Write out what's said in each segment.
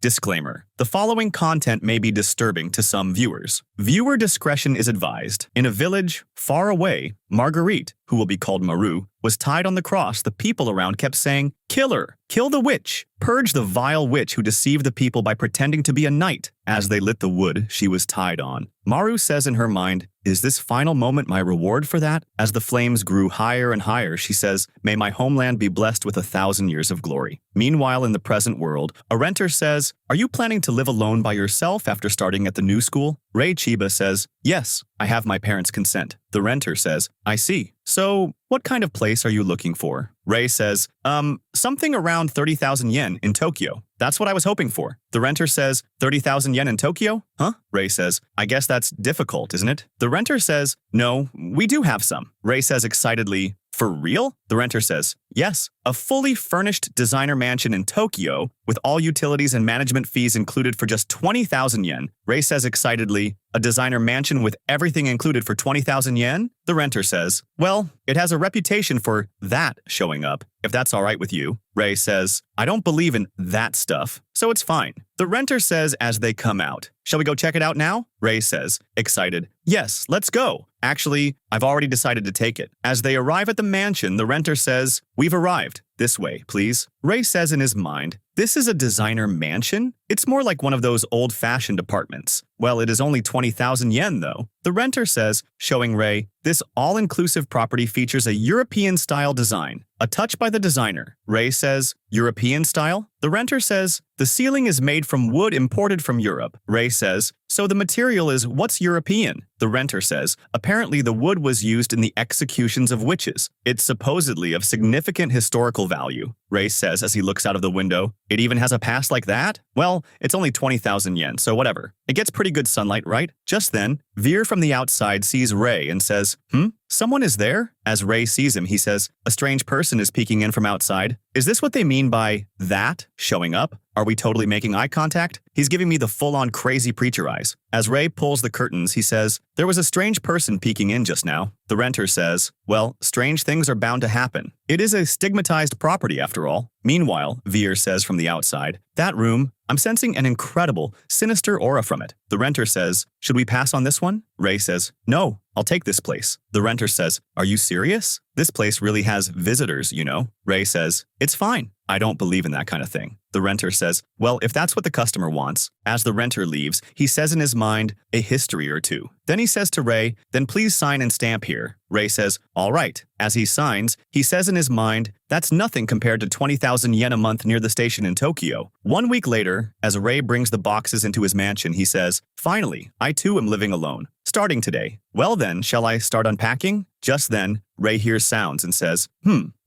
Disclaimer. The following content may be disturbing to some viewers. Viewer discretion is advised. In a village far away, Marguerite, who will be called Maru, was tied on the cross. The people around kept saying, "Kill her! Kill the witch! Purge the vile witch who deceived the people by pretending to be a knight." As they lit the wood she was tied on, Maru says in her mind, "Is this final moment my reward for that?" As the flames grew higher and higher, she says, "May my homeland be blessed with 1,000 years of glory." Meanwhile, in the present world, a renter says, "Are you planning to live alone by yourself after starting at the new school?" Rei Chiba says, "Yes, I have my parents' consent." The renter says, "I see. So, what kind of place are you looking for?" Rei says, something around 30,000 yen in Tokyo. That's what I was hoping for." The renter says, 30,000 yen in Tokyo? Huh? Rei says, "I guess that's difficult, isn't it?" The renter says, "No, we do have some." Rei says excitedly, "For real?" The renter says, "Yes, a fully furnished designer mansion in Tokyo with all utilities and management fees included for just 20,000 yen. Rei says excitedly, "A designer mansion with everything included for 20,000 yen? The renter says, "Well, it has a reputation for that showing up, if that's all right with you." Rei says, "I don't believe in that stuff, so it's fine." The renter says as they come out, "Shall we go check it out now?" Rei says, excited, "Yes, let's go. Actually, I've already decided to take it." As they arrive at the mansion, the renter says, "We've arrived. This way, please." Rei says in his mind, "This is a designer mansion? It's more like one of those old-fashioned apartments. Well, it is only 20,000 yen, though." The renter says, showing Rei, "This all-inclusive property features a European-style design, a touch by the designer." Rei says, "European style?" The renter says, "The ceiling is made from wood imported from Europe." Rei says, "So the material is what's European?" The renter says, "Apparently the wood was used in the executions of witches. It's supposedly of significant historical value." Rei says as he looks out of the window, "It even has a past like that? Well, it's only 20,000 yen, so whatever. It gets pretty good sunlight, right?" Just then, Veer from the outside sees Rei and says, "Someone is there?" As Rei sees him, he says, "A strange person is peeking in from outside. Is this what they mean by that showing up? Are we totally making eye contact?" He's giving me the full-on crazy preacher eyes. As Rei pulls the curtains, he says, "There was a strange person peeking in just now." The renter says, "Well, strange things are bound to happen. It is a stigmatized property after all." Meanwhile, Veer says from the outside, "That room, I'm sensing an incredible, sinister aura from it." The renter says, "Should we pass on this one?" Rei says, "No, I'll take this place." The renter says, "Are you serious? This place really has visitors, you know." Rei says, "It's fine. I don't believe in that kind of thing." The renter says, "Well, if that's what the customer wants." As the renter leaves, he says in his mind, "A history or two." Then he says to Rei, "Then please sign and stamp here." Rei says, "All right." As he signs, he says in his mind, "That's nothing compared to 20,000 yen a month near the station in Tokyo." 1 week later, as Rei brings the boxes into his mansion, he says, "Finally, I too am living alone. Starting today. Well then, shall I start unpacking?" Just then, Rei hears sounds and says,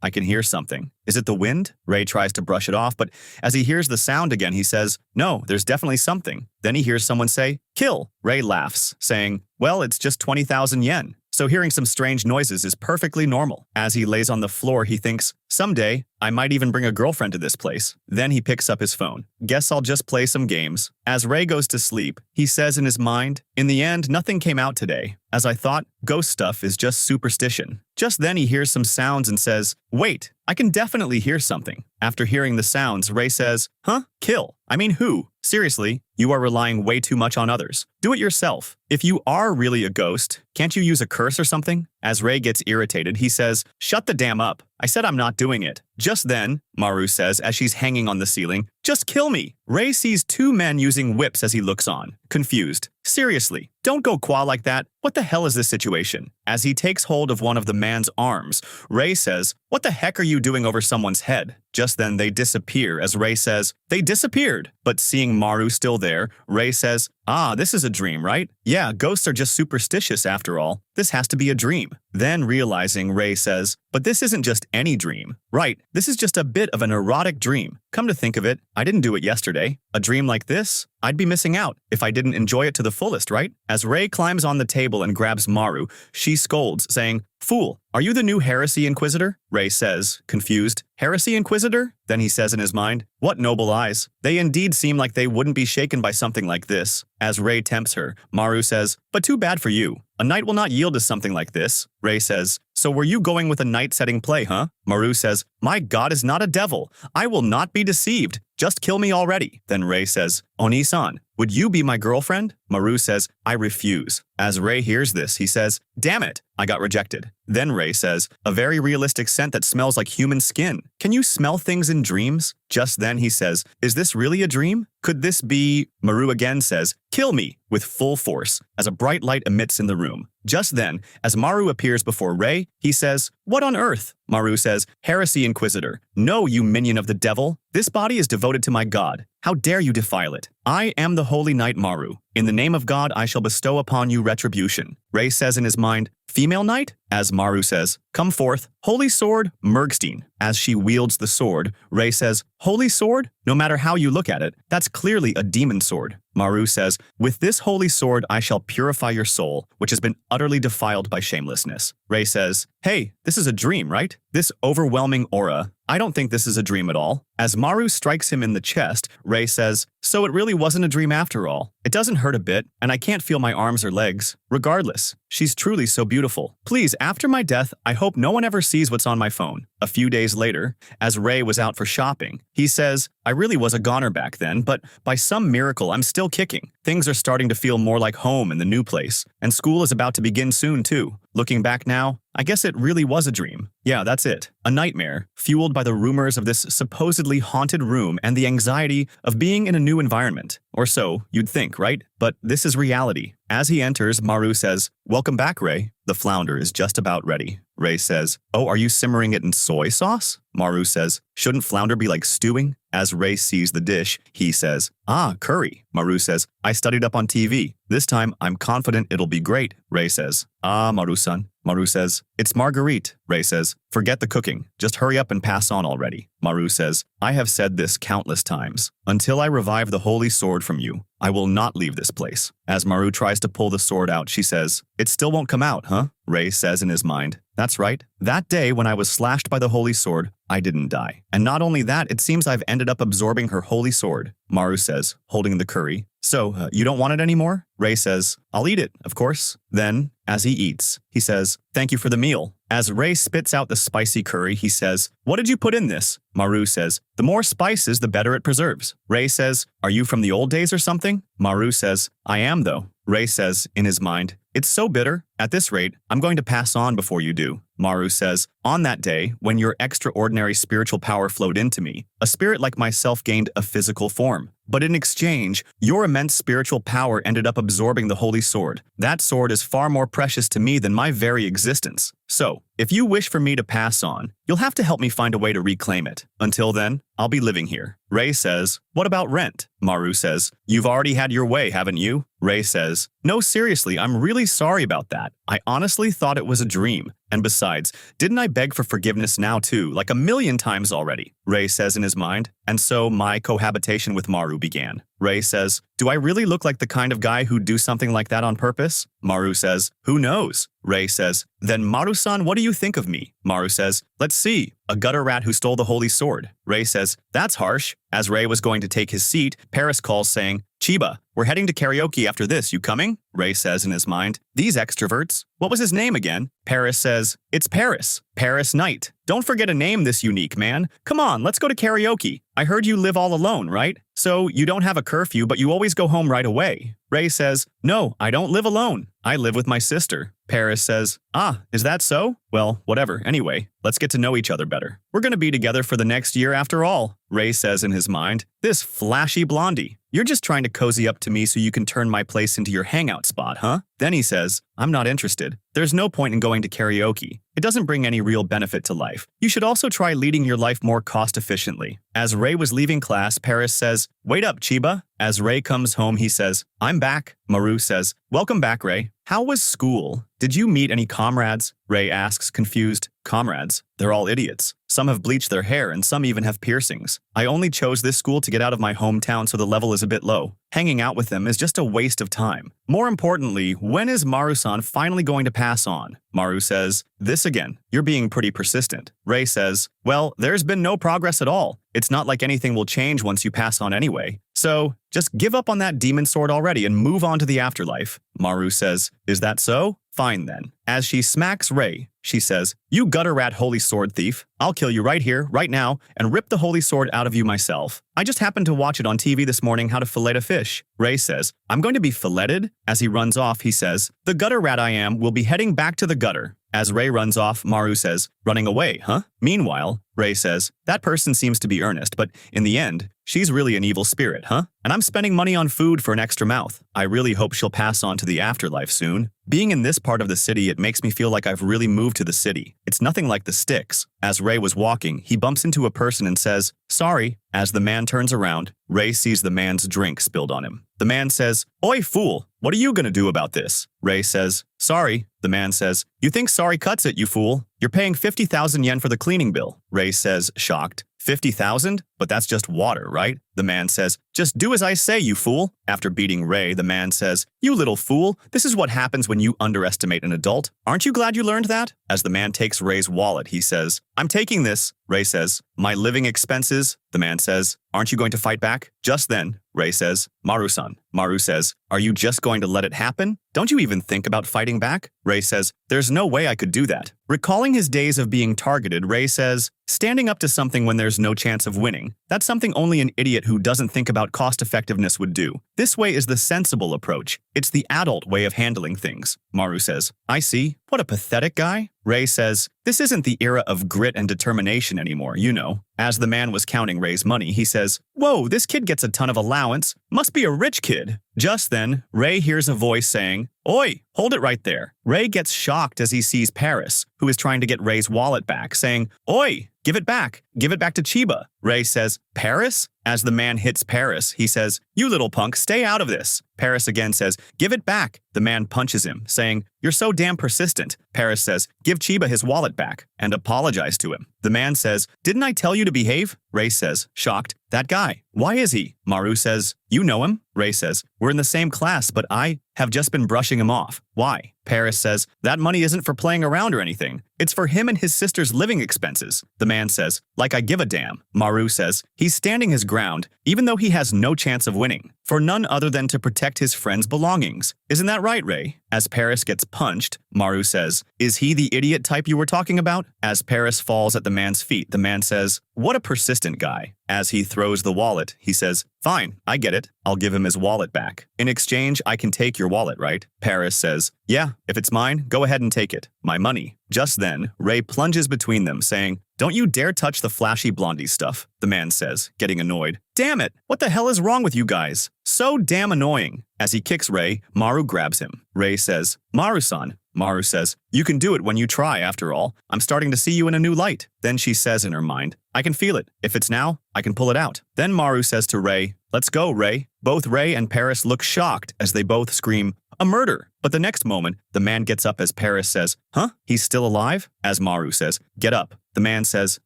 I can hear something. Is it the wind?" Rei tries to brush it off, but as he hears the sound again, he says, "No, there's definitely something." Then he hears someone say, "Kill." Rei laughs, saying, "Well, it's just 20,000 yen. So hearing some strange noises is perfectly normal." As he lays on the floor, he thinks, "Someday, I might even bring a girlfriend to this place." Then he picks up his phone. "Guess I'll just play some games." As Rei goes to sleep, he says in his mind, "In the end, nothing came out today. As I thought, ghost stuff is just superstition." Just then he hears some sounds and says, "Wait, I can definitely hear something." After hearing the sounds, Rei says, "Huh? Kill? I mean who? Seriously, you are relying way too much on others. Do it yourself. If you are really a ghost, can't you use a curse or something?" As Rei gets irritated, he says, "Shut the damn up. I said I'm not doing it." Just then, Maru says as she's hanging on the ceiling, "Just kill me." Rei sees 2 men using whips as he looks on, confused. "Seriously, don't go qua like that. What the hell is this situation?" As he takes hold of one of the man's arms, Rei says, "What the heck are you doing over someone's head?" Just then they disappear as Rei says, "They disappeared." But seeing Maru still there, Rei says, "Ah, this is a dream, right? Yeah, ghosts are just superstitious after all. This has to be a dream." Then realizing, Rei says, "But this isn't just any dream. Right, this is just a bit of an erotic dream. Come to think of it, I didn't do it yesterday. A dream like this? I'd be missing out if I didn't enjoy it to the fullest, right?" As Rei climbs on the table and grabs Maru, she scolds, saying, "Fool, are you the new Heresy Inquisitor?" Rei says, confused, "Heresy Inquisitor?" Then he says in his mind, "What noble eyes. They indeed seem like they wouldn't be shaken by something like this." As Rei tempts her, Maru says, "But too bad for you. A knight will not yield to something like this." Rei says, So were you going with a night-setting play, huh? Maru says, my god is not a devil. I will not be deceived. Just kill me already. Then Rei says, Oni-san, would you be my girlfriend? Maru says, I refuse. As Rei hears this, he says, damn it, I got rejected. Then Rei says, a very realistic scent that smells like human skin. Can you smell things in dreams? Just then he says, is this really a dream? Could this be? Maru again says, kill me, with full force, as a bright light emits in the room. Just then, as Maru appears before Rei, he says, what on earth? Maru says, heresy, Inquisitor. No, you minion of the devil. This body is devoted to my god. How dare you defile it? I am the holy knight Maru. In the name of God, I shall bestow upon you retribution. Rei says in his mind, female knight? As Maru says, come forth. Holy sword, Mergstein. As she wields the sword, Rei says, holy sword? No matter how you look at it, that's clearly a demon sword. Maru says, with this holy sword I shall purify your soul, which has been utterly defiled by shamelessness. Rei says, hey, this is a dream, right? This overwhelming aura. I don't think this is a dream at all. As Maru strikes him in the chest, Rei says, so it really wasn't a dream after all. It doesn't hurt a bit, and I can't feel my arms or legs. Regardless, she's truly so beautiful. Please, after my death, I hope no one ever sees what's on my phone. A few days later, as Rei was out for shopping, he says, I really was a goner back then, but by some miracle, I'm still kicking. Things are starting to feel more like home in the new place, and school is about to begin soon too. Looking back now, I guess it really was a dream. Yeah, that's it. A nightmare, fueled by the rumors of this supposedly haunted room and the anxiety of being in a new environment. Or so, you'd think, right? But this is reality. As he enters, Maru says, welcome back, Rei. The flounder is just about ready. Rei says, oh, are you simmering it in soy sauce? Maru says, shouldn't flounder be like stewing? As Rei sees the dish, he says, ah, curry. Maru says, I studied up on TV. This time, I'm confident it'll be great. Rei says, ah, Maru-san. Maru says, it's Marguerite. Rei says, forget the cooking. Just hurry up and pass on already. Maru says, I have said this countless times. Until I revive the holy sword from you, I will not leave this place. As Maru tries to pull the sword out, she says, it still won't come out, huh? Rei says in his mind, that's right. That day when I was slashed by the holy sword, I didn't die. And not only that, it seems I've ended up absorbing her holy sword. Maru says, holding the curry. So, you don't want it anymore? Rei says, I'll eat it, of course. Then, as he eats, he says, thank you for the meal. As Rei spits out the spicy curry, he says, what did you put in this? Maru says, the more spices, the better it preserves. Rei says, are you from the old days or something? Maru says, I am though. Rei says, in his mind, it's so bitter. At this rate, I'm going to pass on before you do. Maru says, on that day, when your extraordinary spiritual power flowed into me, a spirit like myself gained a physical form. But in exchange, your immense spiritual power ended up absorbing the holy sword. That sword is far more precious to me than my very existence. So, if you wish for me to pass on, you'll have to help me find a way to reclaim it. Until then, I'll be living here. Rei says, what about rent? Maru says, you've already had your way, haven't you? Rei says, no, seriously, I'm really sorry about that. I honestly thought it was a dream. And besides, didn't I beg for forgiveness now too, like 1,000,000 times already? Rei says in his mind. And so my cohabitation with Maru began. Rei says, do I really look like the kind of guy who'd do something like that on purpose? Maru says, who knows? Rei says, then Maru-san, what do you think of me? Maru says, let's see, a gutter rat who stole the holy sword. Rei says, that's harsh. As Rei was going to take his seat, Paris calls saying, Chiba, we're heading to karaoke after this, you coming? Rei says in his mind, these extroverts. What was his name again? Paris says, it's Paris. Paris Knight. Don't forget a name this unique, man. Come on, let's go to karaoke. I heard you live all alone, right? So you don't have a curfew, but you always go home right away. Rei says, no, I don't live alone. I live with my sister. Paris says, ah, is that so? Well, whatever. Anyway, let's get to know each other better. We're gonna be together for the next year after all. Rei says in his mind, this flashy blondie. You're just trying to cozy up to me so you can turn my place into your hangout spot, huh? Then he says, I'm not interested. There's no point in going to karaoke. It doesn't bring any real benefit to life. You should also try leading your life more cost-efficiently. As Rei was leaving class, Paris says, wait up, Chiba. As Rei comes home, he says, I'm back. Maru says, welcome back, Rei. How was school? Did you meet any comrades? Rei asks, confused. Comrades? They're all idiots. Some have bleached their hair and some even have piercings. I only chose this school to get out of my hometown so the level is a bit low. Hanging out with them is just a waste of time. More importantly, when is Maru-san finally going to pass on? Maru says, this again. You're being pretty persistent. Rei says, well, there's been no progress at all. It's not like anything will change once you pass on anyway. So, just give up on that demon sword already and move on to the afterlife. Maru says, is that so? Fine then. As she smacks Rei, she says, you gutter rat holy sword thief. I'll kill you right here, right now, and rip the holy sword out of you myself. I just happened to watch it on TV this morning how to fillet a fish. Rei says, I'm going to be filleted? As he runs off, he says, the gutter rat I am will be heading back to the gutter. As Rei runs off, Maru says, running away, huh? Meanwhile, Rei says, that person seems to be earnest, but in the end, she's really an evil spirit, huh? And I'm spending money on food for an extra mouth. I really hope she'll pass on to the afterlife soon. Being in this part of the city, it makes me feel like I've really moved to the city. It's nothing like the sticks. As Rei was walking, he bumps into a person and says, sorry. As the man turns around, Rei sees the man's drink spilled on him. The man says, oi, fool, what are you gonna do about this? Rei says, sorry. The man says, you think sorry cuts it, you fool? You're paying 50,000 yen for the cleaning bill. Rei says, shocked. 50,000? But that's just water, right? The man says, just do as I say, you fool. After beating Rei, the man says, you little fool, this is what happens when you underestimate an adult. Aren't you glad you learned that? As the man takes Rei's wallet, he says, I'm taking this. Rei says, my living expenses? The man says, aren't you going to fight back? Just then, Rei says, Maru-san. Maru says, are you just going to let it happen? Don't you even think about fighting back? Rei says, there's no way I could do that. Recalling his days of being targeted, Rei says, standing up to something when there's no chance of winning. That's something only an idiot who doesn't think about cost-effectiveness would do. This way is the sensible approach. It's the adult way of handling things. Maru says, I see. What a pathetic guy. Rei says, this isn't the era of grit and determination anymore, you know. As the man was counting Rei's money, he says, whoa, this kid gets a ton of allowance. Must be a rich kid. Just then, Rei hears a voice saying, oi, hold it right there. Rei gets shocked as he sees Paris, who is trying to get Rei's wallet back, saying, oi, give it back. Give it back to Chiba. Rei says, Paris? As the man hits Paris, he says, you little punk, stay out of this. Paris again says, give it back. The man punches him, saying, you're so damn persistent. Paris says, give Chiba his wallet back, and apologize to him. The man says, didn't I tell you to behave? Rei says, shocked, that guy, why is he? Maru says, you know him? Rei says, we're in the same class, but I have just been brushing him off. Why? Paris says, that money isn't for playing around or anything. It's for him and his sister's living expenses. The man says, like I give a damn. Maru says, he's standing his ground, even though he has no chance of winning, for none other than to protect his friend's belongings. Isn't that right, Rei? As Paris gets punched, Maru says, is he the idiot type you were talking about? As Paris falls at the man's feet, the man says, what a persistent guy. As he throws the wallet, he says, fine, I get it. I'll give him his wallet back. In exchange, I can take your wallet, right? Paris says, yeah, if it's mine, go ahead and take it. My money. Just then, Rei plunges between them, saying, don't you dare touch the flashy blondie stuff, the man says, getting annoyed. Damn it, what the hell is wrong with you guys? So damn annoying. As he kicks Rei, Maru grabs him. Rei says, Maru-san. Maru says, you can do it when you try, after all. I'm starting to see you in a new light. Then she says in her mind, I can feel it. If it's now, I can pull it out. Then Maru says to Rei, let's go, Rei. Both Rei and Paris look shocked as they both scream, a murder. But the next moment, the man gets up as Paris says, huh? He's still alive? As Maru says, get up. The man says,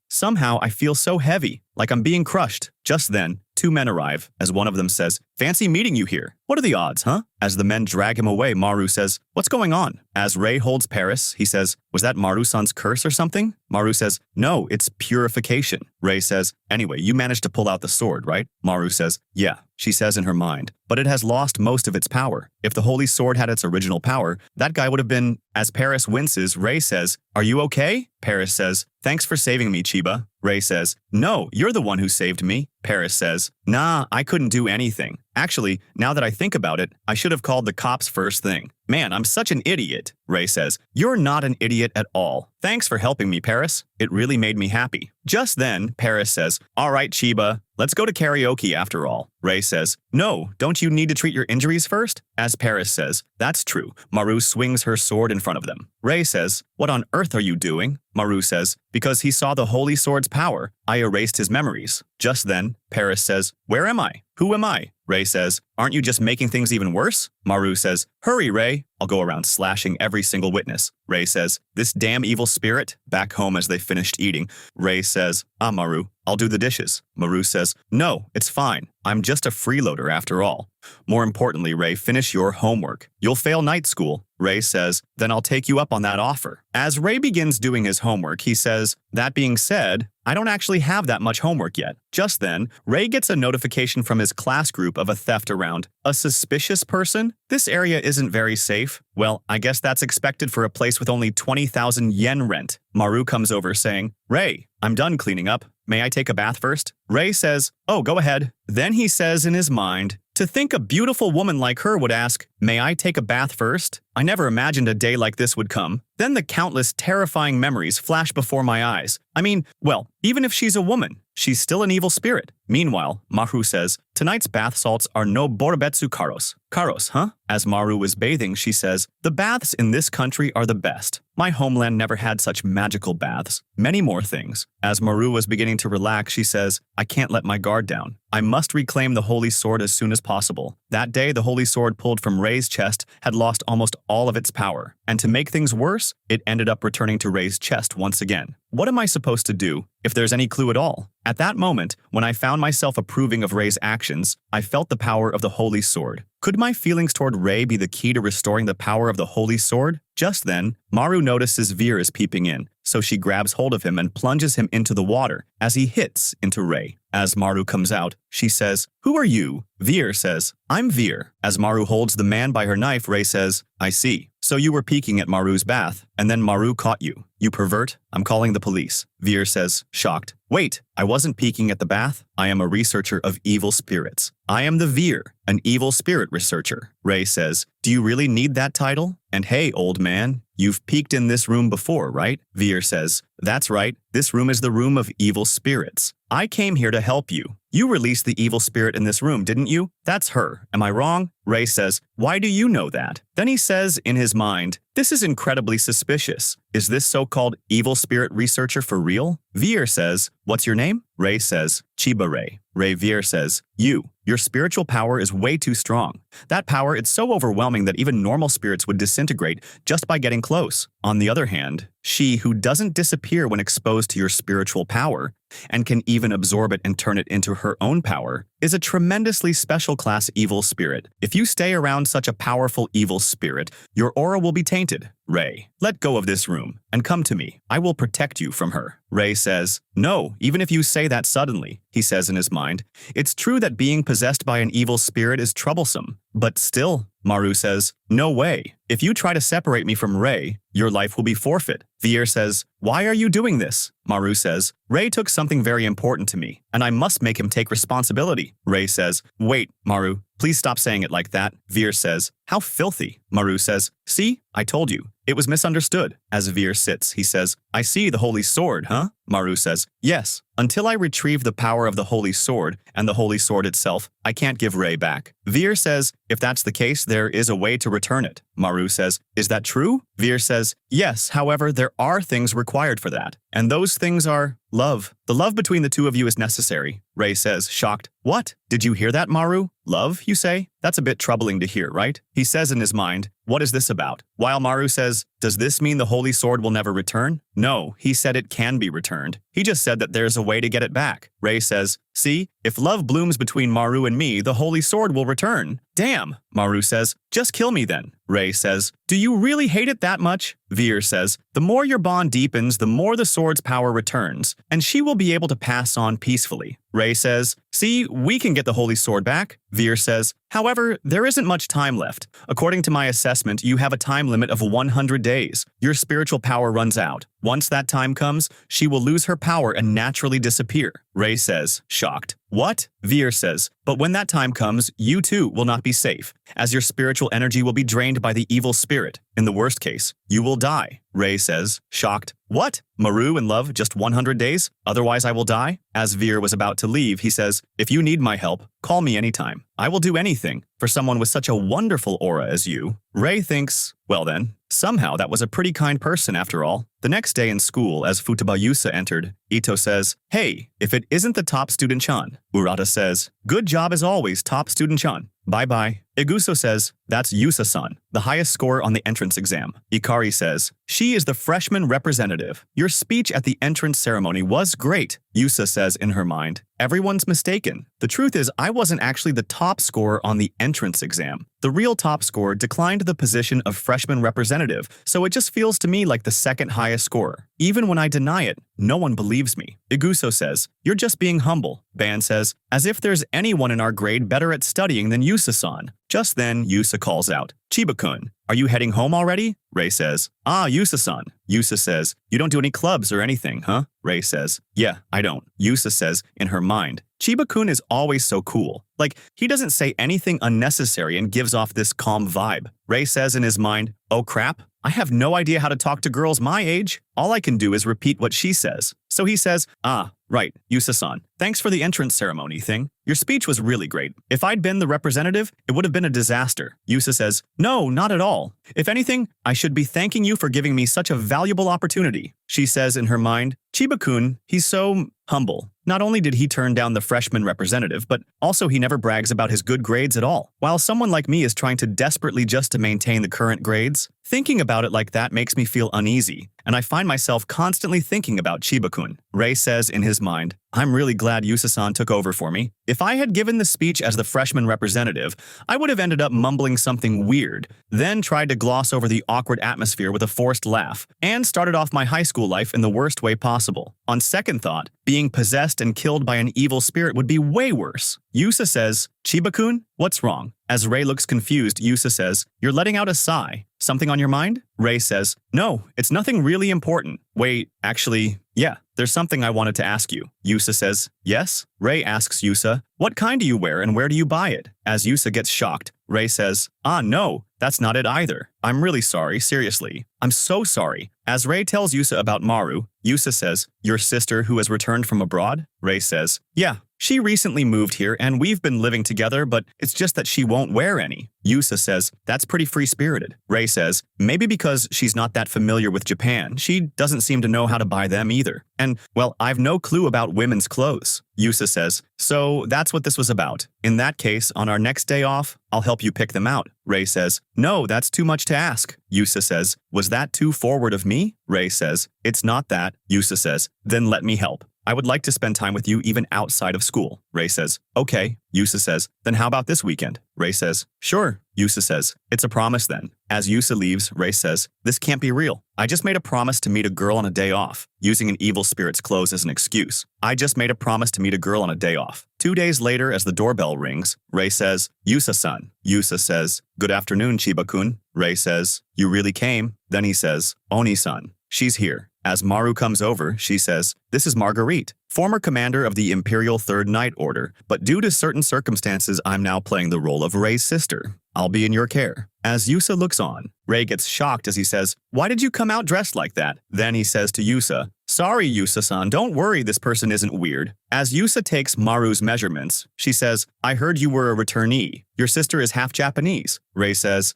somehow I feel so heavy, like I'm being crushed. Just then, two men arrive, as one of them says, fancy meeting you here. What are the odds, huh? As the men drag him away, Maru says, what's going on? As Rei holds Paris, he says, was that Maru-san's curse or something? Maru says, no, it's purification. Rei says, anyway, you managed to pull out the sword, right? Maru says, yeah, she says in her mind, but it has lost most of its power. If the holy sword had its original power, that guy would have been… As Paris winces, Rei says, are you okay? Paris says, thanks for saving me, Chiba. Rei says, no, you're the one who saved me. Paris says, nah, I couldn't do anything. Actually, now that I think about it, I should have called the cops first thing. Man, I'm such an idiot. Rei says, you're not an idiot at all. Thanks for helping me, Paris. It really made me happy. Just then, Paris says, all right, Chiba, let's go to karaoke after all. Rei says, no, don't you need to treat your injuries first? As Paris says, that's true. Maru swings her sword in front of them. Rei says, what on earth are you doing? Maru says, because he saw the holy sword's power, I erased his memories. Just then, Paris says, where am I? Who am I? Rei says, aren't you just making things even worse? Maru says, "Hurry, Ray. I'll go around slashing every single witness." Ray says, "This damn evil spirit." Back home as they finished eating, Ray says, Maru, I'll do the dishes." Maru says, "No, it's fine. I'm just a freeloader after all." More importantly, Ray, finish your homework. You'll fail night school. Ray says, "Then I'll take you up on that offer." As Ray begins doing his homework, he says, "That being said, I don't actually have that much homework yet." Just then, Ray gets a notification from his class group of a theft around. A suspicious person? This area isn't very safe. Well, I guess that's expected for a place with only 20,000 yen rent. Maru comes over saying, "Ray, I'm done cleaning up. May I take a bath first?" Ray says, "Oh, go ahead." Then he says in his mind, "To think a beautiful woman like her would ask, 'May I take a bath first?' I never imagined a day like this would come." Then the countless terrifying memories flash before my eyes. I mean, well, even if she's a woman, she's still an evil spirit. Meanwhile, Maru says, "Tonight's bath salts are no borobetsu karos." Karos, huh? As Maru is bathing, she says, "The baths in this country are the best. My homeland never had such magical baths." Many more things. As Maru was beginning to relax, she says, "I can't let my guard down. I must reclaim the holy sword as soon as possible." That day, the holy sword pulled from Ray's chest had lost almost all of its power. And to make things worse, it ended up returning to Ray's chest once again. What am I supposed to do, if there's any clue at all? At that moment, when I found myself approving of Ray's actions, I felt the power of the holy sword. Could my feelings toward Ray be the key to restoring the power of the holy sword? Just then, Maru notices Veer is peeping in, so she grabs hold of him and plunges him into the water as he hits into Ray. As Maru comes out, she says, "Who are you?" Veer says, "I'm Veer." As Maru holds the man by her knife, Ray says, "I see. So you were peeking at Maru's bath, and then Maru caught you. You pervert. I'm calling the police." Veer says, shocked, "Wait, I wasn't peeking at the bath. I am a researcher of evil spirits. I am the Veer, an evil spirit researcher." Ray says, "Do you really need that title? And hey, old man, you've peeked in this room before, right?" Veer says, "That's right. This room is the room of evil spirits. I came here to help you. You released the evil spirit in this room, didn't you? That's her. Am I wrong?" Ray says, "Why do you know that?" Then he says in his mind, "This is incredibly suspicious. Is this so-called evil spirit researcher for real?" Veer says, "What's your name?" Ray says, "Chiba Ray." Veer says, Your spiritual power is way too strong. That power, it's so overwhelming that even normal spirits would disintegrate just by getting close. On the other hand, she who doesn't disappear when exposed to your spiritual power, and can even absorb it and turn it into her own power, is a tremendously special class evil spirit. If you stay around such a powerful evil spirit, your aura will be tainted. Ray, let go of this room and come to me. I will protect you from her." Ray says, "No, even if you say that suddenly," he says in his mind. "It's true that being possessed by an evil spirit is troublesome, but still." Maru says, "No way. If you try to separate me from Ray, your life will be forfeit." Veer says, "Why are you doing this?" Maru says, "Ray took something very important to me, and I must make him take responsibility." Ray says, "Wait, Maru, please stop saying it like that." Veer says, "How filthy." Maru says, "See, I told you. It was misunderstood." As Veer sits, he says, "I see the holy sword, huh?" Maru says, "Yes. Until I retrieve the power of the holy sword and the holy sword itself, I can't give Ray back." Veer says, "If that's the case, there is a way to return it." Maru says, "Is that true?" Veer says, "Yes, however, there are things required for that. And those things are love. The love between the two of you is necessary." Ray says, shocked, "What? Did you hear that, Maru? Love, you say? That's a bit troubling to hear, right?" He says in his mind, "What is this about?" While Maru says, "Does this mean the holy sword will never return?" "No, he said it can be returned. He just said that there's a way to get it back." Ray says, "See, if love blooms between Maru and me, the holy sword will return." "Damn," Maru says, "just kill me then." Ray says, "Do you really hate it that much?" Veer says, "The more your bond deepens, the more the sword's power returns, and she will be able to pass on peacefully." Ray says, "See, we can get the holy sword back." Veer says, "However, there isn't much time left. According to my assessment, you have a time limit of 100 days. Your spiritual power runs out. Once that time comes, she will lose her power and naturally disappear." Ray says, shocked, "What?" Veer says, "But when that time comes, you too will not be safe, as your spiritual energy will be drained by the evil spirit. In the worst case, you will die." Ray says, shocked, "What? Maru and love just 100 days? Otherwise I will die?" As Veer was about to leave, he says, "If you need my help, call me anytime. I will do anything for someone with such a wonderful aura as you." Ray thinks, well then, Somehow that was a pretty kind person after all. The next day in school, as Futaba Yusa entered, Ito says, "Hey, if it isn't the top student Chan." Urata says, "Good job as always, top student Chan. Bye-bye." Iguso says, "That's Yusa-san, the highest score on the entrance exam." Ikari says, "She is the freshman representative. Your speech at the entrance ceremony was great." Yusa says in her mind, "Everyone's mistaken. The truth is I wasn't actually the top scorer on the entrance exam. The real top scorer declined the position of freshman representative, so it just feels to me like the second highest scorer. Even when I deny it, no one believes me." Iguso says, "You're just being humble." Ban says, "As if there's anyone in our grade better at studying than Yusa-san." Just then, Yusa calls out, "Chiba-kun, are you heading home already?" Rei says, "Ah, Yusa-san." Yusa says, "You don't do any clubs or anything, huh?" Rei says, "Yeah, I don't." Yusa says in her mind, "Chiba-kun is always so cool. Like, he doesn't say anything unnecessary and gives off this calm vibe." Rei says in his mind, "Oh crap, I have no idea how to talk to girls my age. All I can do is repeat what she says." So he says, "Ah, right, Yusa-san. Thanks for the entrance ceremony thing. Your speech was really great. If I'd been the representative, it would have been a disaster." Yusa says, "No, not at all. If anything, I should be thanking you for giving me such a valuable opportunity." She says in her mind, "Chiba-kun, he's so humble. Not only did he turn down the freshman representative, but also he never brags about his good grades at all, while someone like me is trying to desperately just to maintain the current grades. Thinking about it like that makes me feel uneasy, and I find myself constantly thinking about Chiba-kun." Rei says in his mind, "I'm really glad Yusa-san took over for me. If I had given the speech as the freshman representative, I would have ended up mumbling something weird, then tried to gloss over the awkward atmosphere with a forced laugh, and started off my high school life in the worst way possible. On second thought, being possessed and killed by an evil spirit would be way worse." Yusa says, "Chiba-kun, what's wrong?" As Rei looks confused, Yusa says, "You're letting out a sigh. Something on your mind?" Rei says, "No, it's nothing really important. Wait, actually, yeah, there's something I wanted to ask you." Yusa says, "Yes?" Rei asks Yusa, "What kind do you wear and where do you buy it?" As Yusa gets shocked, Rei says, "Ah, no, that's not it either. I'm really sorry, seriously. I'm so sorry." As Rei tells Yusa about Maru, Yusa says, "Your sister who has returned from abroad?" Rei says, "Yeah. She recently moved here and we've been living together, but it's just that she won't wear any." Yusa says, "That's pretty free-spirited." Rei says, "Maybe because she's not that familiar with Japan, she doesn't seem to know how to buy them either. And, well, I've no clue about women's clothes." Yusa says, "So that's what this was about. In that case, on our next day off, I'll help you pick them out." Rei says, "No, that's too much to ask." Yusa says, "Was that too forward of me?" Rei says, "It's not that." Yusa says, "Then let me help. I would like to spend time with you even outside of school." Rei says, "Okay." Yusa says, "Then how about this weekend?" Rei says, "Sure." Yusa says, "It's a promise then." As Yusa leaves, Rei says, "This can't be real. I just made a promise to meet a girl on a day off, using an evil spirit's clothes as an excuse. I just made a promise to meet a girl on a day off." 2 days later, as the doorbell rings, Rei says, "Yusa-san." Yusa says, "Good afternoon, Chiba-kun." Rei says, "You really came?" Then he says, "Oni-san, she's here." As Maru comes over, she says, "This is Marguerite, former commander of the Imperial Third Night Order, but due to certain circumstances, I'm now playing the role of Rei's sister. I'll be in your care." As Yusa looks on, Rei gets shocked as he says, "Why did you come out dressed like that?" Then he says to Yusa, "Sorry, Yusa-san, don't worry, this person isn't weird." As Yusa takes Maru's measurements, she says, "I heard you were a returnee. Your sister is half Japanese." Rei says,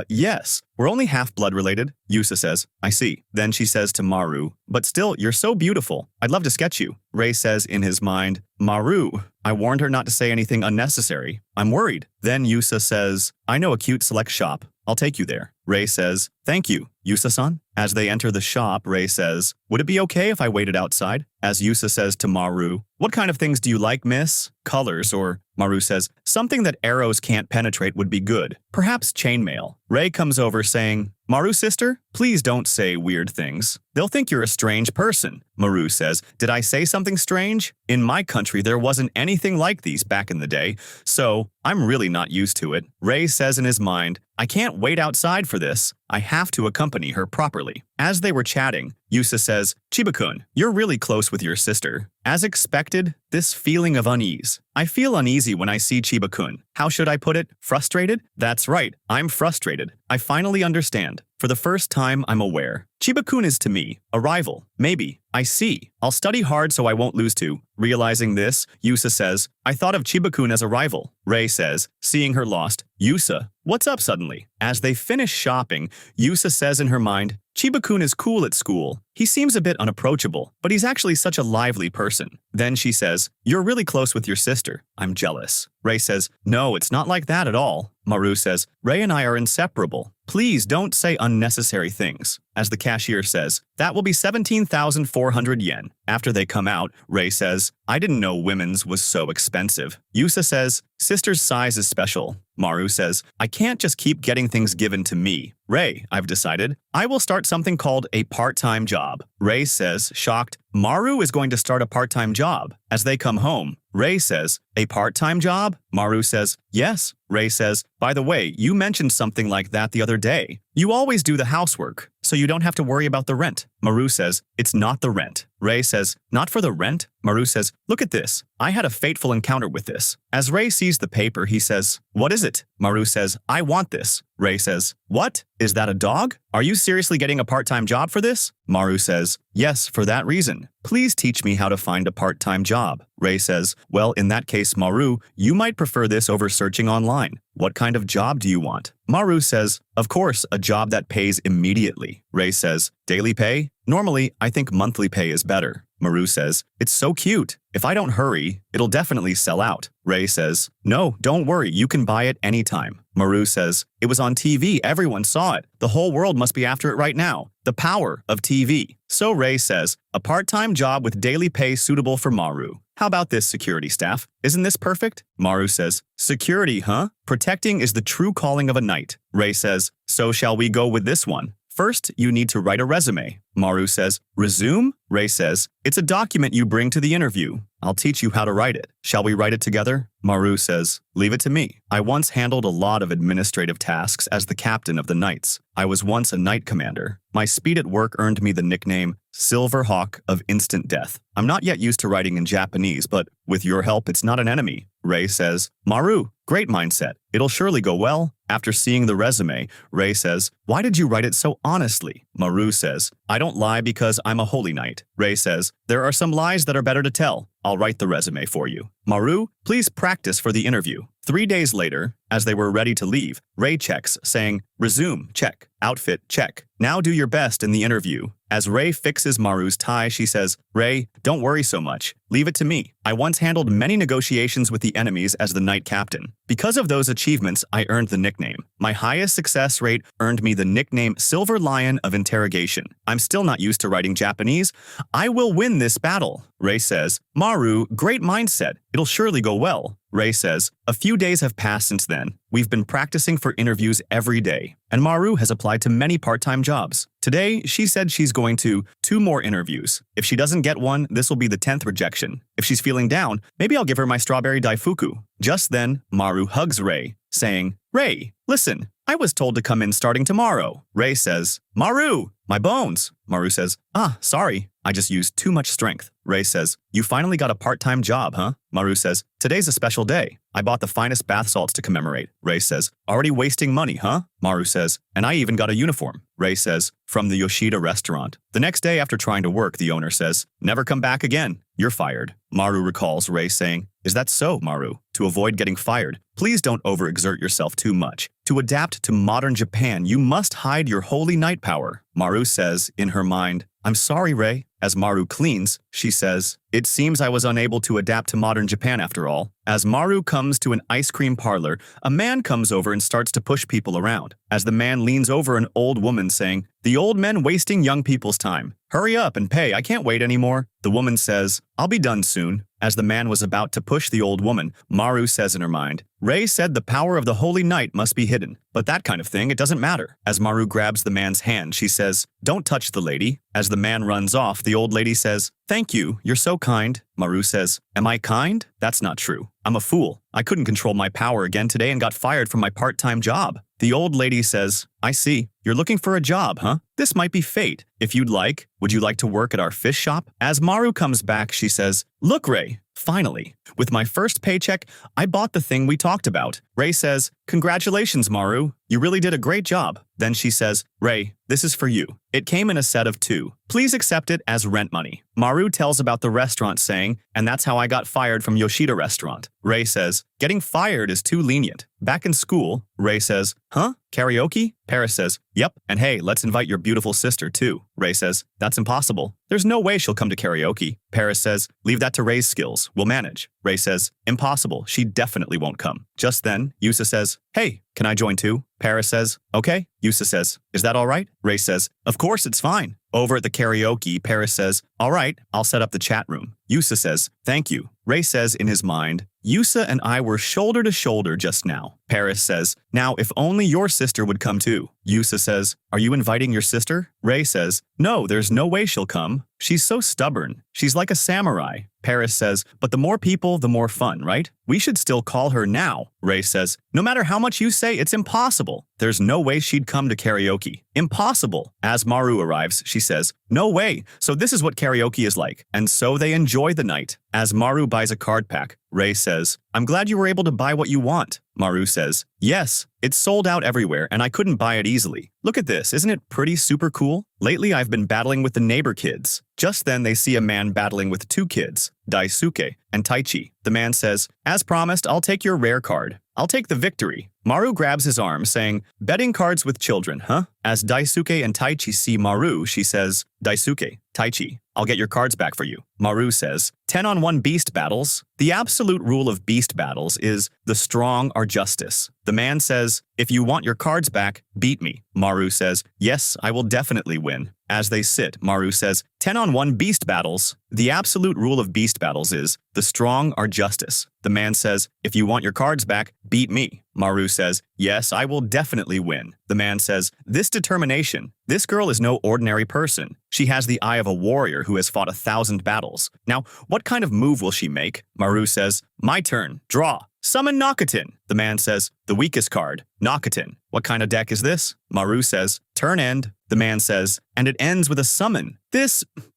yes. We're only half-blood related." Yusa says, "I see." Then she says to Maru, "But still, you're so beautiful. I'd love to sketch you." Rei says in his mind, "Maru, I warned her not to say anything unnecessary. I'm worried." Then Yusa says, "I know a cute select shop. I'll take you there." Rei says, "Thank you, Yusa-san." As they enter the shop, Rei says, "Would it be okay if I waited outside?" As Yusa says to Maru, "What kind of things do you like, miss? Colors or..." Maru says, "Something that arrows can't penetrate would be good. Perhaps chainmail." Rei comes over saying, "Maru sister, please don't say weird things. They'll think you're a strange person." Maru says, "Did I say something strange? In my country, there wasn't anything like these back in the day, so I'm really not used to it." Rei says in his mind, "I can't wait outside for this. I have to accompany her properly." As they were chatting, Yusa says, "Chiba-kun, you're really close with your sister." As expected, this feeling of unease. "I feel uneasy when I see Chiba-kun. How should I put it? Frustrated? That's right, I'm frustrated. I finally understand." For the first time, I'm aware. Chiba-kun is to me a rival. Maybe. I see. I'll study hard so I won't lose to. Realizing this, Yusa says, I thought of Chiba-kun as a rival. Rei says, seeing her lost, Yusa, what's up suddenly? As they finish shopping, Yusa says in her mind, Chiba-kun is cool at school. He seems a bit unapproachable, but he's actually such a lively person. Then she says, you're really close with your sister. I'm jealous. Rei says, no, it's not like that at all. Maru says, Rei and I are inseparable. Please don't say unnecessary things. As the cashier says, that will be 17,400 yen. After they come out, Rei says, I didn't know women's was so expensive. Yusa says, sister's size is special. Maru says, I can't just keep getting things given to me. Rei, I've decided, I will start something called a part-time job. Rei says, shocked, Maru is going to start a part-time job. As they come home, Rei says, a part-time job? Maru says, yes. Rei says, by the way, you mentioned something like that the other day. You always do the housework, so you don't have to worry about the rent. Maru says, it's not the rent. Rei says, not for the rent? Maru says, look at this. I had a fateful encounter with this. As Rei sees the paper, he says, what is it? Maru says, I want this. Rei says, what? Is that a dog? Are you seriously getting a part-time job for this? Maru says, yes, for that reason. Please teach me how to find a part-time job. Rei says, well, in that case, Maru, you might prefer this over searching online. What kind of job do you want? Maru says, of course, a job that pays immediately. Rei says, daily pay? Normally, I think monthly pay is better. Maru says, it's so cute. If I don't hurry, it'll definitely sell out. Rei says, no, don't worry, you can buy it anytime. Maru says, it was on TV, everyone saw it. The whole world must be after it right now. The power of TV. So Rei says, a part-time job with daily pay suitable for Maru. How about this, security staff? Isn't this perfect? Maru says, security, huh? Protecting is the true calling of a knight. Rei says, so shall we go with this one? First, you need to write a resume. Maru says, resume? Rei says, it's a document you bring to the interview. I'll teach you how to write it. Shall we write it together? Maru says, leave it to me. I once handled a lot of administrative tasks as the captain of the knights. I was once a knight commander. My speed at work earned me the nickname Silver Hawk of Instant Death. I'm not yet used to writing in Japanese, but with your help, it's not an enemy. Rei says, Maru, great mindset. It'll surely go well. After seeing the resume, Rei says, why did you write it so honestly? Maru says, I don't lie because I'm a holy knight. Rei says, there are some lies that are better to tell. I'll write the resume for you. Maru, please practice for the interview. 3 days later, as they were ready to leave, Rei checks, saying, resume, check. Outfit, check. Now do your best in the interview. As Rei fixes Maru's tie, she says, Rei, don't worry so much. Leave it to me. I once handled many negotiations with the enemies as the knight captain. Because of those achievements, I earned the nickname. My highest success rate earned me the nickname Silver Lion of Interrogation. I'm still not used to writing Japanese. I will win this battle. Rei says, Maru, great mindset. It'll surely go well. Rei says, a few days have passed since then. We've been practicing for interviews every day, and Maru has applied to many part-time jobs. Today, she said she's going to 2 more interviews. If she doesn't get one, this will be the 10th rejection. If she's feeling down, maybe I'll give her my strawberry daifuku. Just then, Maru hugs Rei, saying, Rei, listen, I was told to come in starting tomorrow. Rei says, Maru, my bones. Maru says, sorry, I just used too much strength. Rei says, you finally got a part-time job, huh? Maru says, today's a special day. I bought the finest bath salts to commemorate. Rei says, already wasting money, huh? Maru says, and I even got a uniform. Rei says, from the Yoshida restaurant. The next day after trying to work, the owner says, never come back again. You're fired. Maru recalls Rei saying, is that so, Maru? To avoid getting fired, please don't overexert yourself too much. To adapt to modern Japan, you must hide your holy knight power. Maru says, in her mind, I'm sorry, Rei. As Maru cleans, she says, it seems I was unable to adapt to modern Japan after all. As Maru comes to an ice cream parlor, a man comes over and starts to push people around. As the man leans over an old woman saying, the old men wasting young people's time. Hurry up and pay, I can't wait anymore. The woman says, I'll be done soon. As the man was about to push the old woman, Maru says in her mind, Rei said the power of the holy knight must be hidden, but that kind of thing, it doesn't matter. As Maru grabs the man's hand, she says, don't touch the lady. As the man runs off, the old lady says, thank you, you're so kind. Maru says, am I kind? That's not true. I'm a fool. I couldn't control my power again today and got fired from my part-time job. The old lady says, I see. You're looking for a job, huh? this might be fate. If you'd like, would you like to work at our fish shop? As Maru comes back, she says, look, Ray, finally. With my first paycheck, I bought the thing we talked about. Ray says, congratulations, Maru. You really did a great job. Then she says, Ray, this is for you. It came in a set of 2. Please accept it as rent money. Maru tells about the restaurant saying, and that's how I got fired from Yoshida restaurant. Ray says, getting fired is too lenient. Back in school, Ray says, huh? Karaoke? Paris says, yep, and hey, let's invite your beautiful sister too. Ray says, that's impossible. There's no way she'll come to karaoke. Paris says, leave that to Ray's skills. We'll manage. Ray says, impossible. She definitely won't come. Just then, Yusa says, hey, can I join too? Paris says, okay. Yusa says, is that all right? Ray says, of course it's fine. Over at the karaoke, Paris says, all right, I'll set up the chat room. Yusa says, thank you. Ray says in his mind, Yusa and I were shoulder to shoulder just now. Paris says, now if only your sister would come too. Yusa says, are you inviting your sister? Ray says, no, there's no way she'll come. She's so stubborn. She's like a samurai. Paris says, but the more people, the more fun, right? We should still call her now. Ray says, no matter how much you say, it's impossible. There's no way she'd come to karaoke. Impossible. As Maru arrives, she says, no way. So this is what karaoke is like. And so they enjoy the night. As Maru buys a card pack, Ray says, I'm glad you were able to buy what you want. Maru says, yes, it's sold out everywhere and I couldn't buy it easily. Look at this, isn't it pretty super cool? Lately I've been battling with the neighbor kids. Just then they see a man battling with 2 kids, Daisuke and Taichi. The man says, as promised, I'll take your rare card. I'll take the victory. Maru grabs his arm, saying, betting cards with children, huh? As Daisuke and Taichi see Maru, she says, Daisuke, Taichi, I'll get your cards back for you. Maru says, 10-on-1 beast battles. The absolute rule of beast battles is the strong are justice. The man says, if you want your cards back, beat me. Maru says, yes, I will definitely win. As they sit, Maru says, 10-on-1 beast battles. The absolute rule of beast battles is the strong are justice. The man says, if you want your cards back, beat me. Maru says, yes, I will definitely win. The man says, this determination. This girl is no ordinary person. She has the eye of a warrior who has fought 1,000 battles. Now, what kind of move will she make? Maru says, my turn. Draw. Summon Nakatin. The man says, the weakest card, Nakatin. What kind of deck is this? Maru says, turn end. The man says, and it ends with a summon.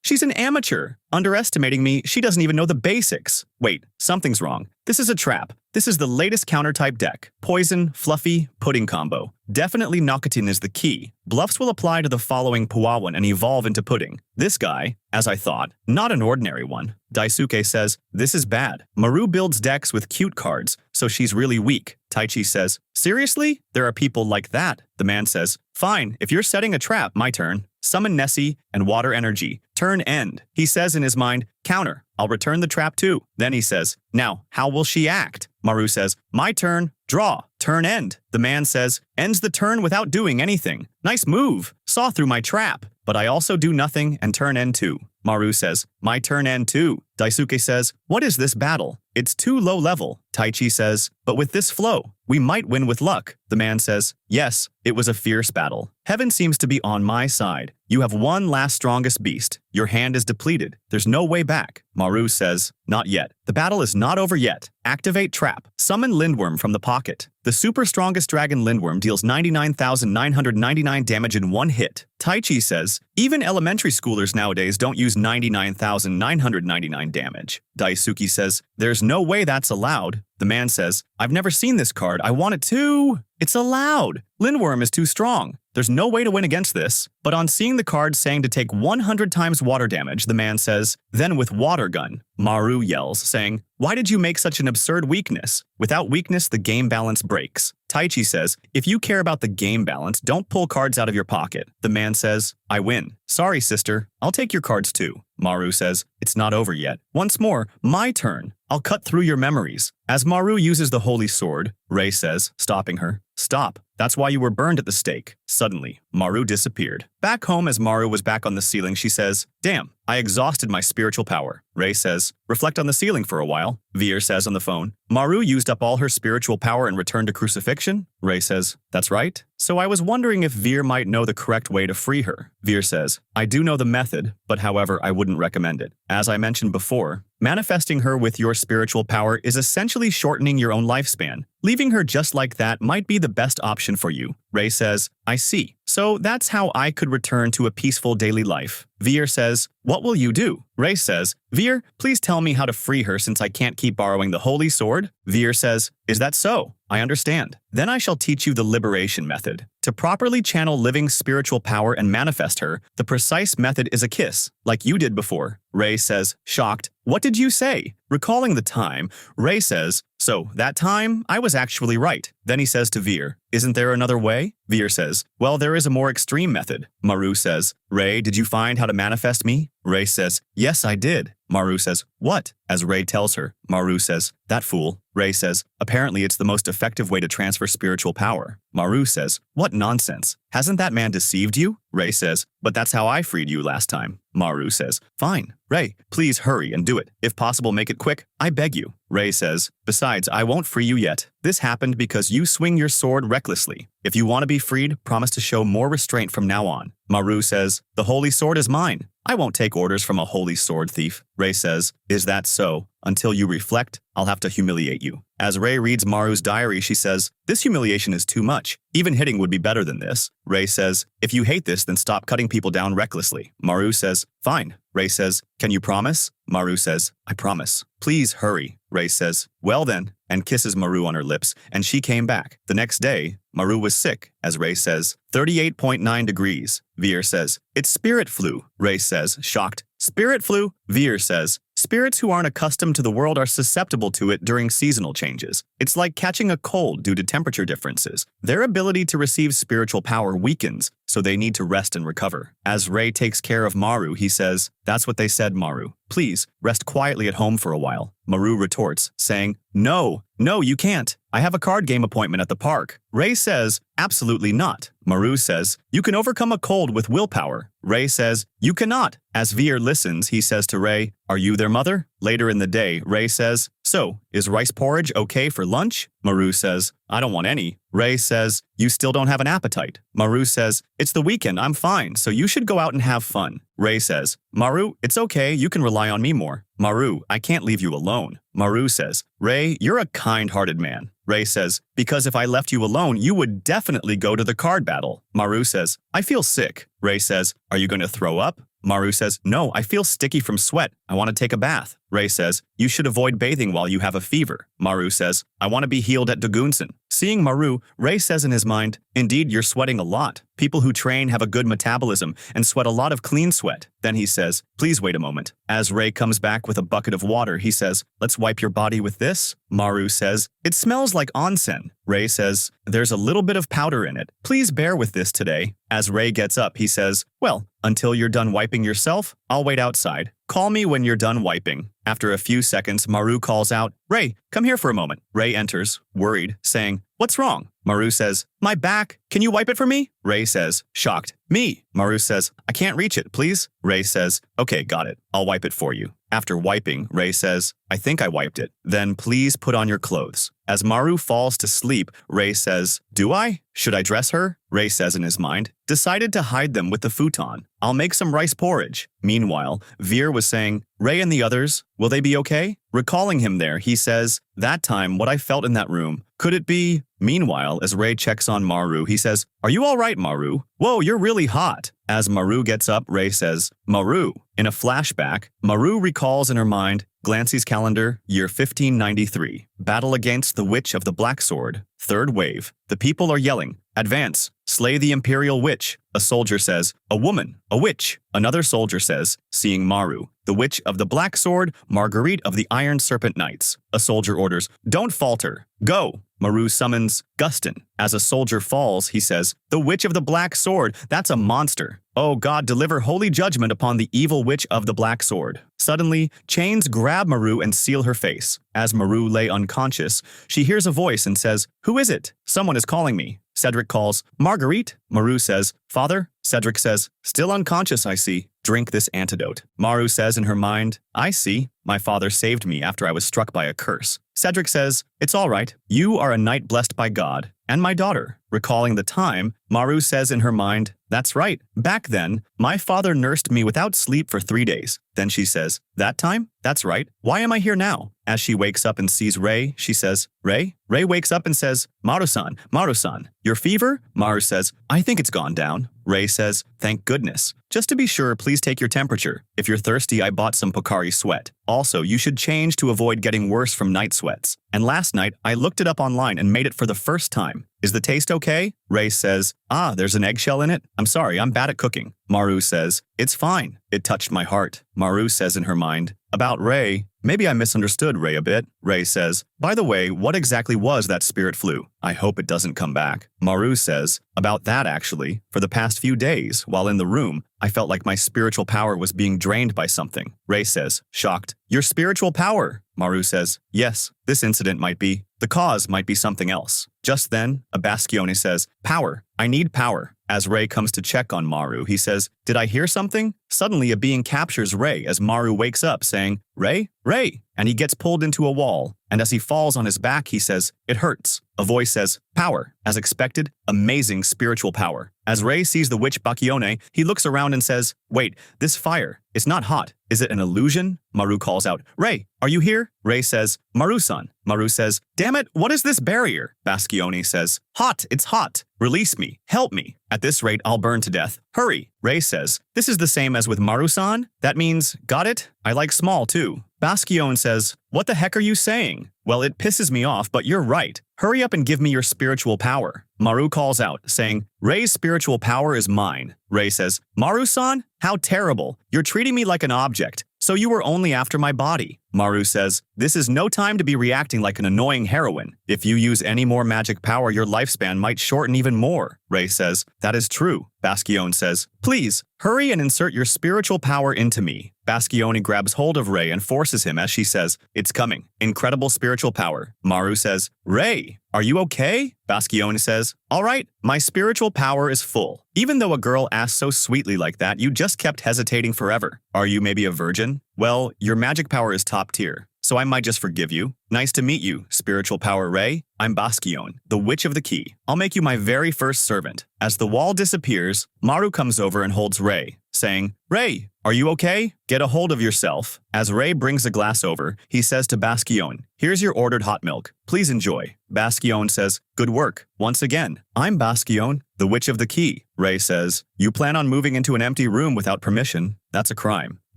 She's an amateur. Underestimating me, she doesn't even know the basics. Wait, something's wrong. This is a trap. This is the latest counter-type deck. Poison, fluffy, pudding combo. Definitely Nakatin is the key. Bluffs will apply to the following Puawan and evolve into pudding. This guy, as I thought, not an ordinary one. Daisuke says, this is bad. Maru builds decks with cute cards, so she's really weak. Taichi says, seriously? There are people like that. The man says, fine, if you're setting a trap, my turn. Summon Nessie and water energy. Turn end. He says in his mind, counter. I'll return the trap too. Then he says, now, how will she act? Maru says, my turn. Draw. Turn end. The man says, ends the turn without doing anything. Nice move. Saw through my trap. But I also do nothing and turn end too. Maru says, my turn end too. Daisuke says, what is this battle? It's too low level. Taichi says, but with this flow, we might win with luck. The man says, yes, it was a fierce battle. Heaven seems to be on my side. You have one last strongest beast. Your hand is depleted. There's no way back. Maru says, not yet. The battle is not over yet. Activate trap. Summon Lindworm from the pocket. The super strongest dragon Lindworm deals 99,999 damage in one hit. Taichi says, even elementary schoolers nowadays don't use 99,999 damage. Daisuke says, there's no way that's allowed. The man says, I've never seen this card. I want it to. It's allowed. Lindworm is too strong. There's no way to win against this. But on seeing the card saying to take 100 times water damage, the man says, then with water gun. Maru yells, saying, why did you make such an absurd weakness? Without weakness, the game balance breaks. Taichi says, if you care about the game balance, don't pull cards out of your pocket. The man says, I win. Sorry, sister. I'll take your cards too. Maru says, it's not over yet. Once more, my turn. I'll cut through your memories. As Maru uses the holy sword, Ray says, stopping her, stop. That's why you were burned at the stake. Suddenly, Maru disappeared. Back home, as Maru was back on the ceiling, she says, damn, I exhausted my spiritual power. Ray says, reflect on the ceiling for a while. Veer says on the phone, Maru used up all her spiritual power and returned to crucifixion? Ray says, that's right. So I was wondering if Veer might know the correct way to free her. Veer says, I do know the method, but however, I wouldn't recommend it. As I mentioned before, manifesting her with your spiritual power is essentially shortening your own lifespan. Leaving her just like that might be the best option for you. Ray says, I see. So that's how I could return to a peaceful daily life. Veer says, what will you do? Ray says, Veer, please tell me how to free her since I can't keep borrowing the holy sword. Veer says, is that so? I understand. Then I shall teach you the liberation method. To properly channel living spiritual power and manifest her, the precise method is a kiss, like you did before. Ray says, shocked, what did you say? Recalling the time, Ray says, so that time, I was actually right. Then he says to Veer, isn't there another way? Veer says, well, there is a more extreme method. Maru says, Ray, did you find how to manifest me? Ray says, yes, I did. Maru says, what? As Ray tells her, Maru says, that fool. Ray says, apparently it's the most effective way to transfer spiritual power. Maru says, what nonsense. Hasn't that man deceived you? Ray says, but that's how I freed you last time. Maru says, fine. Ray, please hurry and do it. If possible, make it quick. I beg you. Ray says, besides, I won't free you yet. This happened because you swing your sword recklessly. If you want to be freed, promise to show more restraint from now on. Maru says, the holy sword is mine. I won't take orders from a holy sword thief. Ray says, is that so? Until you reflect, I'll have to humiliate you. As Ray reads Maru's diary, she says, this humiliation is too much. Even hitting would be better than this. Ray says, if you hate this, then stop cutting people down recklessly. Maru says, fine. Ray says, can you promise? Maru says, I promise. Please hurry. Ray says, well then, and kisses Maru on her lips, and she came back. The next day, Maru was sick, as Ray says, 38.9 degrees. Veer says, it's spirit flu. Ray says, shocked, spirit flu? Veer says, spirits who aren't accustomed to the world are susceptible to it during seasonal changes. It's like catching a cold due to temperature differences. Their ability to receive spiritual power weakens, so they need to rest and recover. As Ray takes care of Maru, he says, that's what they said, Maru. Please, rest quietly at home for a while. Maru retorts, saying, no, you can't. I have a card game appointment at the park. Ray says, absolutely not. Maru says, you can overcome a cold with willpower. Ray says, you cannot. As Veer listens, he says to Ray, are you their mother? Later in the day, Ray says, so, is rice porridge okay for lunch? Maru says, I don't want any. Ray says, you still don't have an appetite. Maru says, it's the weekend, I'm fine, so you should go out and have fun. Ray says, Maru, it's okay, you can rely on me more. Maru, I can't leave you alone. Maru says, Ray, you're a kind-hearted man. Ray says, because if I left you alone, you would definitely go to the card battle. Maru says, I feel sick. Ray says, are you going to throw up? Maru says, no, I feel sticky from sweat. I want to take a bath. Ray says, you should avoid bathing while you have a fever. Maru says, I want to be healed at Dagunsan. Seeing Maru, Ray says in his mind, indeed, you're sweating a lot. People who train have a good metabolism and sweat a lot of clean sweat. Then he says, please wait a moment. As Ray comes back with a bucket of water, he says, let's wipe your body with this. Maru says, it smells like onsen. Ray says, there's a little bit of powder in it. Please bear with this today. As Ray gets up, he says, well, until you're done wiping yourself, I'll wait outside. Call me when you're done wiping. After a few seconds, Maru calls out, Ray, come here for a moment. Ray enters, worried, saying, what's wrong? Maru says, my back. Can you wipe it for me? Ray says, shocked, me. Maru says, I can't reach it, please. Ray says, okay, got it. I'll wipe it for you. After wiping, Ray says, I think I wiped it. Then please put on your clothes. As Maru falls to sleep, Ray says, do I? Should I dress her? Ray says in his mind, decided to hide them with the futon. I'll make some rice porridge. Meanwhile, Veer was saying, Ray and the others, will they be okay? Recalling him there, he says, that time, what I felt in that room, could it be? Meanwhile, as Ray checks on Maru, he says, are you all right, Maru? Whoa, you're really hot. As Maru gets up, Ray says, Maru. In a flashback, Maru recalls in her mind, Glancy's calendar, year 1593. Battle against the Witch of the Black Sword. Third wave. The people are yelling, advance, slay the Imperial Witch. A soldier says, a woman, a witch. Another soldier says, seeing Maru, the Witch of the Black Sword, Marguerite of the Iron Serpent Knights. A soldier orders, don't falter, go. Maru summons Gustin. As a soldier falls, he says, the Witch of the Black Sword, that's a monster. Oh God, deliver holy judgment upon the evil Witch of the Black Sword. Suddenly, chains grab Maru and seal her face. As Maru lay unconscious, she hears a voice and says, who is it? Someone is calling me. Cedric calls, Marguerite. Maru says, Father? Cedric says, still unconscious, I see. Drink this antidote. Maru says in her mind, I see. My father saved me after I was struck by a curse. Cedric says, it's all right. You are a knight blessed by God, and my daughter. Recalling the time, Maru says in her mind, "That's right. Back then, my father nursed me without sleep for 3 days." Then she says, "That time? That's right. Why am I here now?" As she wakes up and sees Rei, she says, "Rei?" Rei wakes up and says, "Maru-san, Maru-san, your fever?" Maru says, "I think it's gone down." Rei says, "Thank goodness. Just to be sure, please take your temperature. If you're thirsty, I bought some Pocari Sweat. Also, you should change to avoid getting worse from night sweats. And last night, I looked it up online and made it for the first time. Is the taste okay?" Rei says, "There's an eggshell in it? I'm sorry, I'm bad at cooking." Maru says, "It's fine. It touched my heart." Maru says in her mind, "About Rei, maybe I misunderstood Rei a bit." Rei says, "By the way, what exactly was that spirit flu? I hope it doesn't come back." Maru says, "About that actually, for the past few days, while in the room, I felt like my spiritual power was being drained by something." Rei says, shocked, "Your spiritual power?" Maru says, "Yes, this incident might be. The cause might be something else." Just then, a Basquione says, "Power. I need power." As Rei comes to check on Maru, he says, "Did I hear something?" Suddenly, a being captures Rei as Maru wakes up, saying, "Rei? Rei!" And he gets pulled into a wall, and as he falls on his back, he says, "It hurts." A voice says, "Power." As expected, amazing spiritual power. As Rei sees the witch Bakione, he looks around and says, "Wait, this fire, it's not hot. Is it an illusion?" Maru calls out, "Rei, are you here?" Rei says, "Maru-san." Maru says, "Damn it, what is this barrier?" Basquione says, "Hot, it's hot. Release me. Help me. At this rate, I'll burn to death. Hurry." Rei says, "This is the same as with Maru-san? That means, got it? I like small too." Basquione says, "What the heck are you saying?" "Well, it pisses me off, but you're right. Hurry up and give me your spiritual power." Maru calls out, saying, "Rei's spiritual power is mine." Rei says, "Maru-san? How terrible. You're treating me like an object. So you were only after my body." Maru says, "This is no time to be reacting like an annoying heroine. If you use any more magic power, your lifespan might shorten even more." Rei says, "That is true." Basquione says, "Please, hurry and insert your spiritual power into me." Basquione grabs hold of Rei and forces him as she says, "It's coming. Incredible spiritual power." Maru says, "Rei, are you okay?" Basquione says, "All right, my spiritual power is full." Even though a girl asks so sweetly like that, you just kept hesitating forever. Are you maybe a virgin? Well, your magic power is top tier, so I might just forgive you. Nice to meet you, spiritual power Rei. I'm Basquione, the Witch of the Key. I'll make you my very first servant. As the wall disappears, Maru comes over and holds Rei, saying, "Rei, are you okay? Get a hold of yourself." As Rei brings a glass over, he says to Basquione, "Here's your ordered hot milk. Please enjoy." Basquione says, "Good work. Once again, I'm Basquione, the Witch of the Key." Rei says, "You plan on moving into an empty room without permission? That's a crime."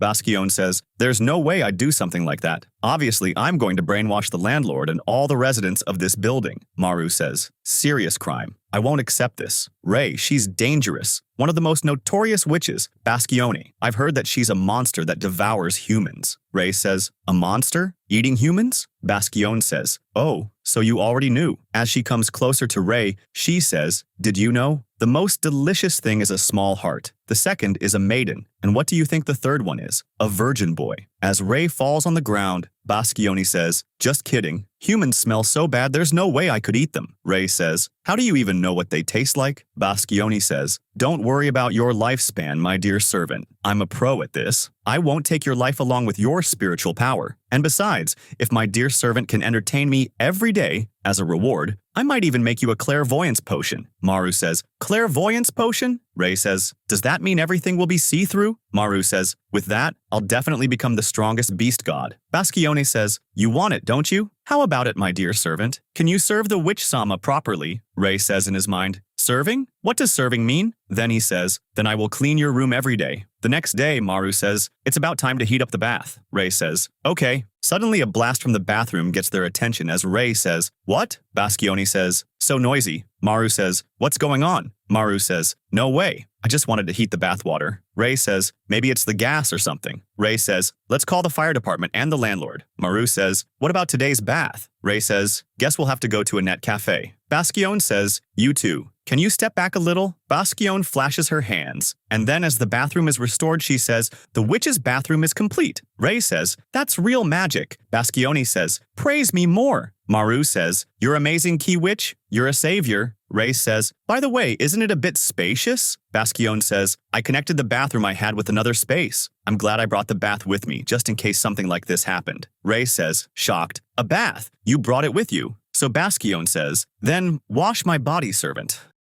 Basquione says, "There's no way I'd do something like that. Obviously, I'm going to brainwash the landlord and all the residents of this building." Maru says, "Serious crime. I won't accept this. Rei, she's dangerous. One of the most notorious witches, Basquione. I've heard that she's a monster that devours humans." Rei says, "A monster? Eating humans?" Basquione says, "Oh, so you already knew." As she comes closer to Rei, she says, "Did you know? The most delicious thing is a small heart. The second is a maiden. And what do you think the third one is? A virgin boy." As Rei falls on the ground, Basquione says, "Just kidding. Humans smell so bad there's no way I could eat them." Rei says, "How do you even know what they taste like?" Basquione says, "Don't worry about your lifespan, my dear servant. I'm a pro at this. I won't take your life along with your spiritual power. And besides, if my dear servant can entertain me every day, as a reward, I might even make you a clairvoyance potion." Maru says, "Clairvoyance potion?" Rei says, "Does that mean everything will be see-through?" Maru says, "With that, I'll definitely become the strongest beast god." Basquione says, "You want it, don't you? How about it, my dear servant? Can you serve the witch-sama properly?" Rei says in his mind, "Serving? What does serving mean?" Then he says, "Then I will clean your room every day." The next day, Maru says, "It's about time to heat up the bath." Rei says, "Okay." Suddenly, a blast from the bathroom gets their attention as Rei says, "What?" Basquione says, "So noisy." Maru says, "What's going on?" Maru says, "No way. I just wanted to heat the bathwater." Rei says, "Maybe it's the gas or something." Rei says, "Let's call the fire department and the landlord." Maru says, "What about today's bath?" Rei says, "Guess we'll have to go to a net cafe." Basquione says, "You too. Can you step back a little?" Basquione flashes her hands, and then as the bathroom is restored, she says, "The witch's bathroom is complete." Rei says, "That's real magic." Basquione says, "Praise me more." Maru says, "You're amazing, Key Witch. You're a savior." Rei says, "By the way, isn't it a bit spacious?" Basquione says, "I connected the bathroom I had with another space. I'm glad I brought the bath with me, just in case something like this happened." Rei says, shocked, "A bath? You brought it with you?" So Basquion says, "Then wash my body, servant."